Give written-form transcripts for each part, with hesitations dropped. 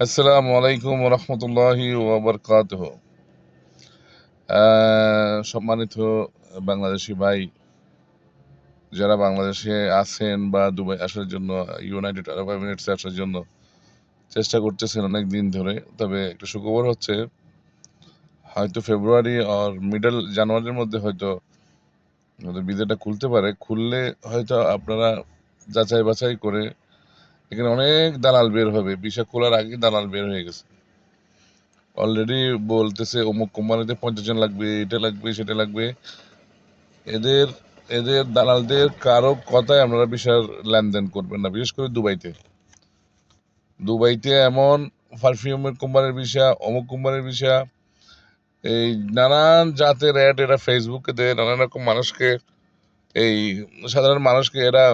আসসালামু আলাইকুম রহমতুল্লাহি ওবরকাতহ। সম্মানিত বাংলাদেশি ভাই, যারা বাংলাদেশে আছেন বা দুবাই আসার জন্য, ইউনাইটেড আরব এমিরেটসে আসার জন্য চেষ্টা করতেছেন অনেক দিন ধরে, তবে একটা সুখবর হচ্ছে হয়তো ফেব্রুয়ারি আর মিডল জানুয়ারির মধ্যে হয়তো আমাদের ভিসাটা খুলতে পারে। খুললে হয়তো আপনারা যাচাই বাছাই করে, এখানে অনেক দালাল বের হবে, ভিসা খোলার আগে দালাল বের হয়ে গেছে। অলরেডি বলতেছে অমুক কোম্পানিতে 50 জন লাগবে, এটা লাগবে সেটা লাগবে। এদের এদের দালালদের কারো কথায় আপনারা বিশাল লেনদেন করবেন না, বিশেষ করে দুবাইতে। দুবাইতে এমন পারফিউমের কোম্পানির ভিসা, অমুক কোম্পানির ভিসা, এই নানান জাতের অ্যাড এরা ফেসবুকে দেয় নানান রকম মানুষকে, এই সাধারণ মানুষকে এরা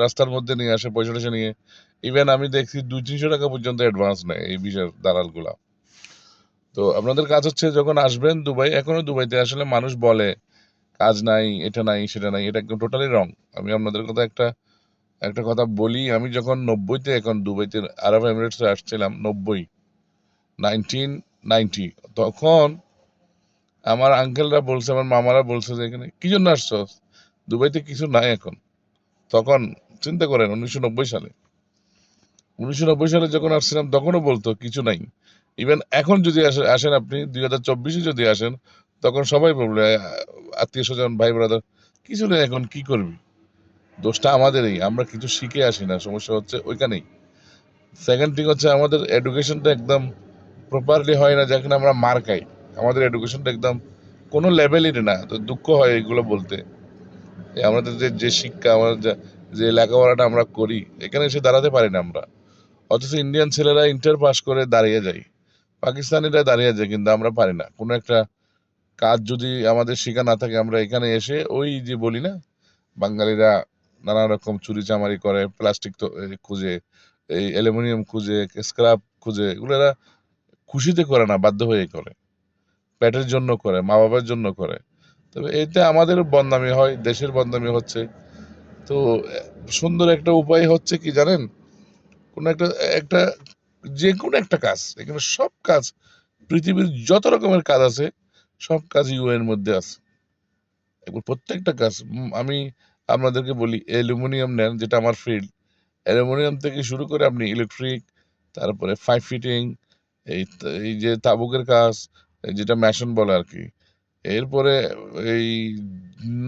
রাস্তার মধ্যে নিয়ে আসে পয়সা টয়সা নিয়ে। ইভেন আমি দেখছি 200-300 টাকা পর্যন্ত অ্যাডভান্স নেয় এই ভিসার দালালগুলা। তো আপনাদের কাজ হচ্ছে যখন আসবেন দুবাই, এখনো দুবাইতে আসলে মানুষ বলে কাজ নাই, এটা নাই, সেটা নাই, এটা একদম টোটালি রং। আমি আপনাদের কথা একটা একটা কথা বলি, আমি যখন 90-তে এখন দুবাইতে আরব এমিরেটসে আসছিলাম, 1990, তখন আমার আঙ্কেলরা বলছে, আমার মামারা বলছে যে এখানে কি জন্য আসছো, দুবাইতে কিছু নাই এখন। তখন চিন্তা করেন 1990 সালে, 1990 সালে যখন আসছিলাম তখনও বলতো কিছু নাই। ইভেন এখন যদি আসেন আপনি 2024-এ যদি আসেন, তখন সবাই বলবে, আত্মীয় স্বজন ভাই ব্রাদার, কিছু নেই এখন, কি করবি। দোষটা আমাদেরই, আমরা কিছু শিখে আসি না, সমস্যা হচ্ছে ওইখানেই। সেকেন্ড থিং হচ্ছে আমাদের এডুকেশনটা একদম প্রপারলি হয় না, যেখানে আমরা মার খাই। আমাদের এডুকেশনটা একদম কোনো লেভেলই না, তো দুঃখ হয় এগুলো বলতে। আমাদের যে যে শিক্ষা, আমাদের যে লেখাপড়াটা আমরা করি, এখানে এসে দাঁড়াতে পারি না আমরা। অথচ ইন্ডিয়ান ছেলেরা ইন্টার পাস করে দাঁড়িয়ে যায়, পাকিস্তানিরা দাঁড়িয়ে যায়, কিন্তু আমরা পারি না। কোনো একটা কাজ যদি আমাদের শেখা না থাকে, আমরা এখানে এসে ওই যে বলি না, বাঙালিরা নানা রকম চুরি চামারি করে, প্লাস্টিক তো খুঁজে, এই অ্যালুমিনিয়াম খুঁজে, স্ক্র্যাপ খুঁজে, এগুলো এরা খুশিতে করে না, বাধ্য হয়ে করে, পেটের জন্য করে, মা বাবার জন্য করে। তবে এতে আমাদের বদনামি হয়, দেশের বদনামি হচ্ছে। তো সুন্দর একটা উপায় হচ্ছে কি জানেন, কোন একটা একটা যে কোনো একটা কাজ, এখানে সব কাজ, পৃথিবীর যত রকমের কাজ আছে সব কাজ ইউএর মধ্যে আছে। একবার প্রত্যেকটা কাজ, আমি আপনাদেরকে বলি, অ্যালুমিনিয়াম নেন, যেটা আমার ফিল্ড, অ্যালুমিনিয়াম থেকে শুরু করে আপনি ইলেকট্রিক, তারপরে পাইপ ফিটিং, এই যে তাবুকের কাজ, এই যেটা মেশন বলে আর কি। এরপরে এই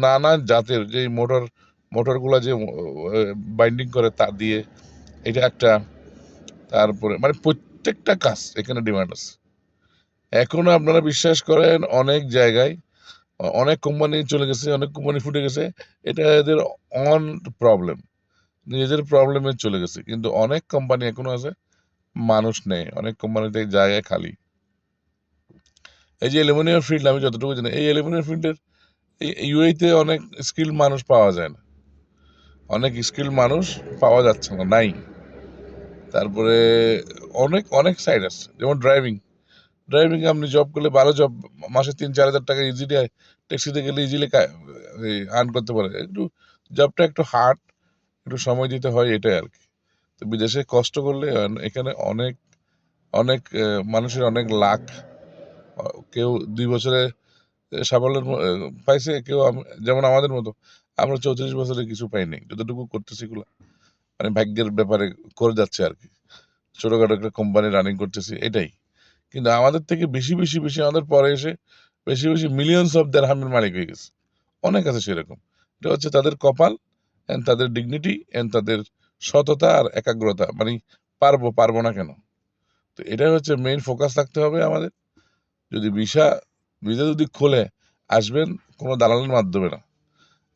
নানা জাতের যে মোটরগুলা যে বাইন্ডিং করে তার দিয়ে, এটা একটা। তারপরে মানে প্রত্যেকটা কাজ এখানে ডিমান্ড আছে। এখনো আপনারা বিশ্বাস করেন অনেক জায়গায় অনেক কোম্পানি চলে গেছে, অনেক কোম্পানি ফুটে গেছে। এটা এদের অন প্রবলেম, নিজেদের প্রবলেমে চলে গেছে, কিন্তু অনেক কোম্পানি এখনো আছে, মানুষ নেই, অনেক কোম্পানিতে জায়গায় খালি। এই যে অ্যালুমিনিয়াম ফিল্ড, আমি যতটুকু জানি, এই অ্যালুমিনিয়াম ফিল্ডের ইউএইতে অনেক স্কিল মানুষ পাওয়া যায় না, অনেক স্কিল মানুষ পাওয়া যাচ্ছে না, নাই। তারপরে অনেক অনেক সাইড আছে, যেমন ড্রাইভিং। ড্রাইভিং আপনি জব করলে, ভালো জব, মাসে 3-4 হাজার টাকা ইজিলি ট্যাক্সিতে গেলে ইজিলি আর্ন করতে পারে। একটু জবটা একটু হার্ড, একটু সময় দিতে হয়, এটাই আর কি। তো বিদেশে কষ্ট করলে এখানে অনেক অনেক মানুষের অনেক লাখ, কেউ 2 বছরে সাফল্যের পাইছে, কেউ যেমন আমাদের মতো, আমরা 34 বছরে কিছু পাইনি, যতটুকু করতেছি এগুলো মানে ভাগ্যের ব্যাপারে করে যাচ্ছে আর কি। ছোটখাটো একটা কোম্পানি রানিং করতেছি, এটাই। কিন্তু আমাদের থেকে বেশি বেশি বেশি আমাদের পরে এসে বেশি বেশি মিলিয়নস অফ দেরহামের মালিক হয়ে গেছে, অনেক আছে সেরকম। এটা হচ্ছে তাদের কপাল, এন্ড তাদের ডিগনিটি, এন্ড তাদের সততা আর একাগ্রতা, মানে পারবো পারবো না কেন। তো এটাই হচ্ছে মেইন ফোকাস রাখতে হবে আমাদের। যদি ভিসা ভিসা যদি খোলে, আসবেন কোনো দালালের মাধ্যমে না।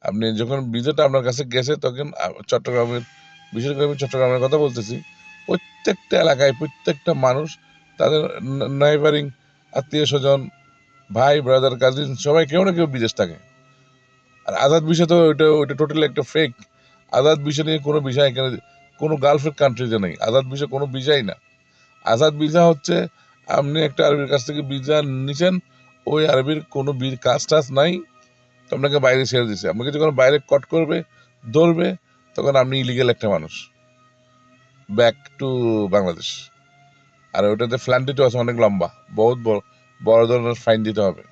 আপনি যখন ভিসাটা আপনার কাছে গেছে, তখন চট্টগ্রামের, বিশেষ করে আমি চট্টগ্রামের কথা বলতেছি, প্রত্যেকটা এলাকায় প্রত্যেকটা মানুষ তাদের নাইবারিং, আত্মীয় স্বজন, ভাই ব্রাদার কাজিন, সবাই কেউ না কেউ বিদেশ থাকে। আর আজাদ ভিসা তো ওইটা ওইটা টোটালি একটা ফেক। আজাদ ভিসা নিয়ে কোনো ভিসা এখানে কোনো গালফের কান্ট্রিতে নেই। আজাদ ভিসা কোনো ভিসাই না। আজাদ ভিসা হচ্ছে আপনি একটা আরবির কাছ থেকে ভিসা নিছেন, ওই আরবির কোনো কাজ টাজ নাই, তো আপনাকে বাইরে ছেড়ে দিছে, আপনাকে যখন বাইরে কট করবে, ধরবে, তখন আপনি ইলিগেল একটা মানুষ, ব্যাক টু বাংলাদেশ। আর ওটাতে ফ্ল্যান্টিটিও আছে অনেক লম্বা, বহুত বড় বড় ধরনের ফাইন দিতে হবে।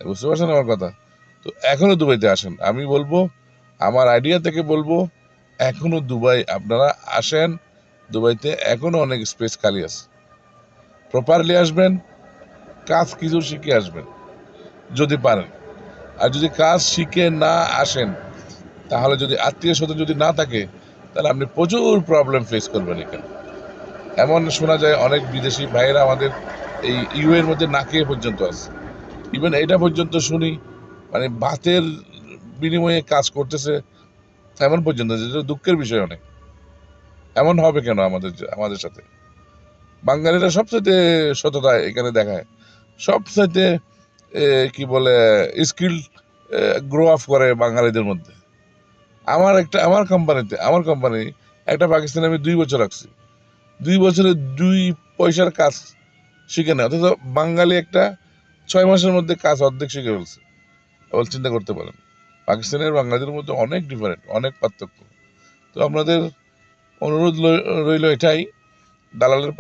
বুঝতে পারছেন আমার কথা? তো এখনো দুবাইতে আসেন, আমি বলবো, আমার আইডিয়া থেকে বলবো, এখনো দুবাই আপনারা আসেন। দুবাইতে এখনো অনেক স্পেস খালি আছে। প্রপারলি আসবেন, কাজ কিছু শিখে আসবেন যদি পারেন। আর যদি কাজ শিখে না আসেন, তাহলে যদি আত্মীয় স্বজন যদি না থাকে, তাহলে আপনি প্রচুর প্রবলেম ফেস করবেন এখানে। এমন শোনা যায় অনেক বিদেশি ভাইয়েরা আমাদের এই ইউ এর মধ্যে না খেয়ে পর্যন্ত আছে। ইভেন এটা পর্যন্ত শুনি, মানে ভাতের বিনিময়ে কাজ করতেছে, এমন পর্যন্ত, যেটা দুঃখের বিষয় অনেক। এমন হবে কেন আমাদের আমাদের সাথে? বাঙালিরা সবচাইতে সততা এখানে দেখায়, সবচাইতে কি বলে স্কিল গ্রো আপ করে বাঙালিদের মধ্যে। আমার কোম্পানি একটা পাকিস্তানে আমি 2 বছর রাখছি, 2 বছরে 2 পয়সার কাজ শিখে নেয়, অথচ বাঙালি একটা 6 মাসের মধ্যে কাজ অর্ধেক শিখে ফেলছে। এবার চিন্তা করতে পারেন, পাকিস্তানের বাঙালিদের মধ্যে অনেক ডিফারেন্ট, অনেক পার্থক্য। তো আপনাদের অনুরোধ রইল এটাই, দালালের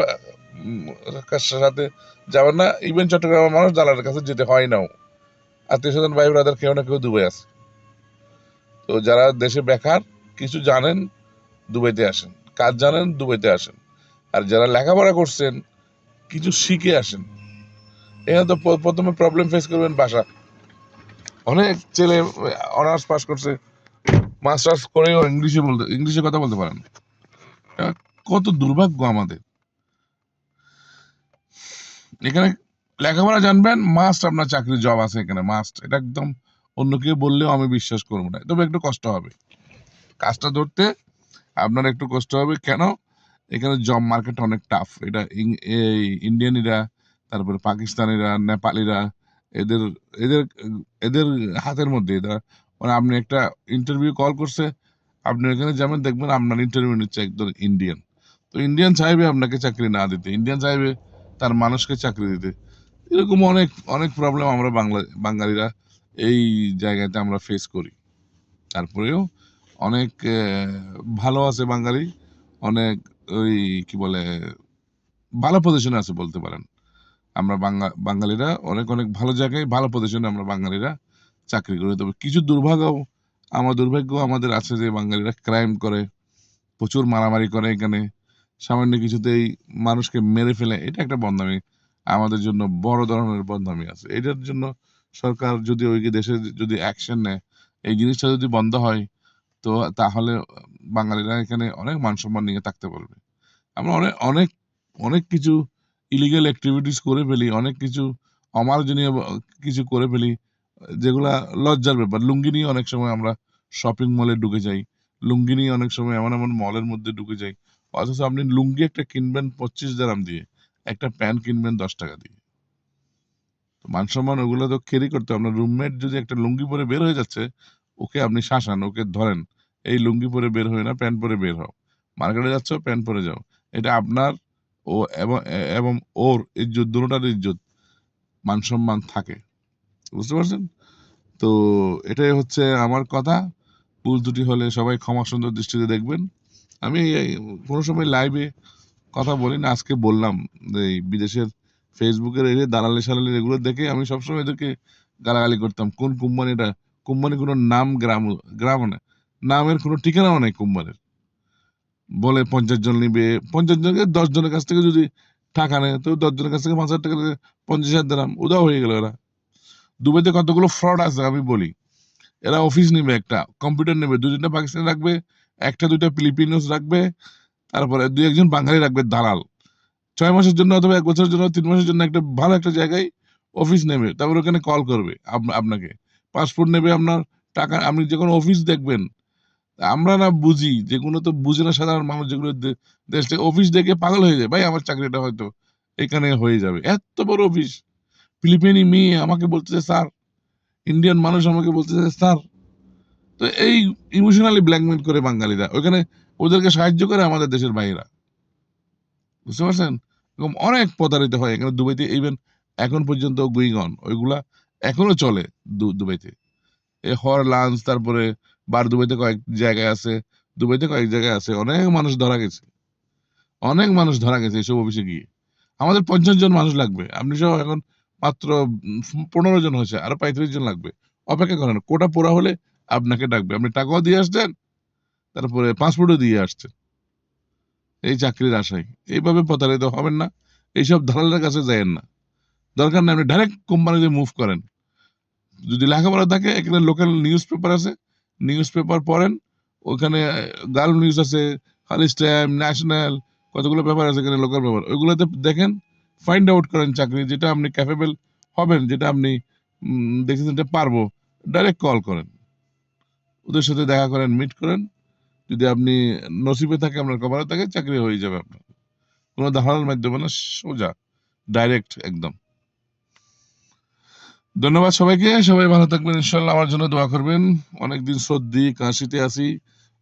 সাথে যাবেন না। ইভেন চট্টগ্রামের মানুষ দালালের কাছে যেতে হয় নাও, আত্মীয় স্বজন ভাই ব্রাদার কেউ না কেউ দুবাই আছে। তো যারা দেশে বেকার, কিছু জানেন, দুবাইতে আসেন, কাজ জানেন, দুবাইতে আসেন। আর যারা লেখাপড়া করছেন, কিছু শিখে আসেন। এখানে তো প্রথমে প্রবলেম ফেস করবেন ভাষা। অনেক ছেলে অনার্স পাস করছে, মাস্টার্স করেও ইংলিশে কথা বলতে পারেন। কত দুর্ভাগ্য আমাদের। এখানে লেখাপড়া জানবেন, মাস্ট আপনার চাকরি জব আছে এখানে, মাস্ট। এটা একদম অন্য কেউ বললেও আমি বিশ্বাস করবো না, তবে একটু কষ্ট হবে কাজটা ধরতে, আপনার একটু কষ্ট হবে। কেন? এখানে জব মার্কেট অনেক টাফ। এটা এই ইন্ডিয়ানিরা, তারপরে পাকিস্তানিরা, নেপালিরা, এদের এদের এদের হাতের মধ্যে এরা, মানে আপনি একটা ইন্টারভিউ কল করছে, আপনি এখানে যাবেন, দেখবেন আপনার ইন্টারভিউ নিচ্ছে একদম ইন্ডিয়ান। তো ইন্ডিয়ান চাইবে আপনাকে চাকরি না দিতে, ইন্ডিয়ান চাইবে তার মানুষকে চাকরি দিতে। এরকম অনেক অনেক প্রবলেম আমরা বাঙালিরা এই জায়গাতে আমরা ফেস করি। তারপরেও অনেক ভালো আছে বাঙালি, অনেক ওই কি বলে ভালো পজিশনে আছে বলতে পারেন। আমরা বাঙালিরা অনেক অনেক ভালো জায়গায়, ভালো পজিশনে আমরা বাঙালিরা চাকরি করি। তবে কিছু দুর্ভাগ্য আমাদের আছে যে বাঙালিরা ক্রাইম করে, প্রচুর মারামারি করে এখানে, সামান্য কিছুতেই মানুষকে মেরে ফেলে। এটা একটা বদনামি, আমাদের জন্য বড় ধরনের বদনামি আছে। এটার জন্য সরকার যদি ওই দেশে যদি অ্যাকশন নেয়, এই জিনিসটা যদি বন্ধ হয়, তো তাহলে বাঙালিরা এখানে অনেক মান সম্মান নিয়ে থাকতে পারবে। আমরা অনেক অনেক অনেক কিছু ইলিগাল অ্যাক্টিভিটিস করে ফেলি, অনেক কিছু অমার্জনীয় কিছু করে ফেলি, যেগুলা লজ্জার ব্যাপার। লুঙ্গি নিয়ে অনেক সময় আমরা শপিং মলে ঢুকে যাই, লুঙ্গি নিয়ে অনেক সময় এমন এমন মলের মধ্যে ঢুকে যাই, অথচ আপনি লুঙ্গি একটা কিনবেন 25 দিরহাম দিয়ে, একটা প্যান্ট কিনবেন 10 টাকা দিয়ে। তো মান সম্মান ওগুলো তো ক্যারি করতে হবে। আপনার রুমমেট যদি একটা লুঙ্গি পরে বের হয়ে যাচ্ছে, ওকে আপনি শাসান, ওকে ধরেন, এই লুঙ্গি পরে বের হয়ে না, প্যান্ট পরে বের হও। মার্কেটে যাচ্ছ, প্যান্ট পরে যাও। এটা আপনার ও এবং ওর ইজ্জত, দুটোটার ইজ্জত, মান সম্মান থাকে। বুঝতে পারছেন? তো এটাই হচ্ছে আমার কথা। ভুল ত্রুটি হলে সবাই ক্ষমা সুন্দর দৃষ্টিতে দেখবেন। আমি কোনো সময় লাইভে কথা বলি না, আজকে বললাম যে এই বিদেশের ফেসবুকের এই যে দালালি সালালি এগুলো দেখে আমি সবসময় এদেরকে গালাগালি করতাম। কোন কোম্পানিটা? কোম্পানি কোনো নাম গ্রামও না, নামের কোনো ঠিকানাও নেই কোম্পানির। বলে 50 জন নিবে, 50 জনকে 10 জনের কাছ থেকে যদি টাকা নেয়, তো 10 জনের কাছ থেকে 5,000 টাকা, 50,000 দিলাম, উদাও হয়ে গেল। এরা দুবাইতে কতগুলো ফ্রড আছে আমি বলি। এরা অফিস নেবে, একটা কম্পিউটার নেবে, 2-3টা পাকিস্তানি রাখবে, 1-2টা ফিলিপিনোস রাখবে, তারপরে 2-1 জন বাঙালি রাখবে দালাল। 6 মাসের জন্য অথবা 1 বছরের জন্য, 3 মাসের জন্য একটা ভালো একটা জায়গায় অফিস নেবে, তারপর ওখানে কল করবে আপনাকে, পাসপোর্ট নেবে আপনার, টাকা। আপনি যখন অফিস দেখবেন, আমরা না বুঝি, যেগুলো তো বুঝে না সাধারণ মানুষ, যেগুলো দেশ থেকে অফিস দেখে পাগল হয়ে যায়, ভাই আমার চাকরিটা হয়তো এখানে হয়ে যাবে, এত বড় অফিস। ফিলিপিনি মেয়ে আমাকে বলতেছে স্যার, ইন্ডিয়ান মানুষ আমাকে বলতেছে স্যার। তো এই ইমোশনালি ব্ল্যাকমেল করে বাঙালিরা ওইখানে, ওদেরকে সাহায্য করে আমাদের দেশের ভাইয়েরা। বুঝতে পারছেন? এরকম অনেক প্রতারিত হয় এখানে দুবাইতে। ইভেন এখন পর্যন্ত গোয়িং অন, ওইগুলা এখনো চলে দুবাইতে। এই হর লাঞ্চ, তারপরে বার দুবাইতে কয়েক জায়গায় আছে, দুবাইতে কয়েক জায়গায় আছে, অনেক মানুষ ধরা গেছে, অনেক মানুষ ধরা গেছে এইসব অফিসে গিয়ে। আমাদের 50 জন মানুষ লাগবে, আপনি সহ এখন মাত্র 15 জন হয়েছে, আরো 35 জন লাগবে। অপেক্ষা করেন, কোটা পুরা হলে আপনাকে ডাকবে। আপনি টাকাও দিয়ে আসছেন, তারপরে পাসপোর্টও দিয়ে আসছেন এই চাকরির আশায়। এইভাবে প্রতারিত হবেন না, এইসব দালালের কাছে যায়েন না। দরকার নেই, আপনি ডাইরেক্ট কোম্পানিতে মুভ করেন। যদি লেখাপড়া থাকে, এখানে লোকাল নিউজ পেপার আছে, নিউজ পেপার পড়েন। ওখানে গার্ল নিউজ আছে, খালিজ টাইম, ন্যাশনাল, কতগুলো পেপার আছে এখানে লোকাল পেপার, ওইগুলোতে দেখেন, ফাইন্ড আউট করেন চাকরি যেটা আপনি ক্যাপেবল হবেন, যেটা আপনি দেখেছেন যে পারবো, ডাইরেক্ট কল করেন, ওদের সাথে দেখা করেন, মিট করেন। যদি আপনি নসিবে থাকে, আপনার কপালে থাকে, চাকরি হয়ে যাবে আপনার। কোনো দালালের মাধ্যমে না, সোজা ডাইরেক্ট একদম। ধন্যবাদ সবাইকে, সবাই ভালো থাকবেন, ইনশাল্লাহ আমার জন্য দোয়া করবেন। অনেকদিন সর্দি কাশিতে আছি,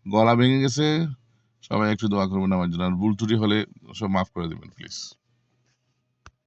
গলা ভেঙে গেছে, সবাই একটু দোয়া করবেন আমার জন্য। আর ভুল ত্রুটি হলে সব মাফ করে দেবেন প্লিজ।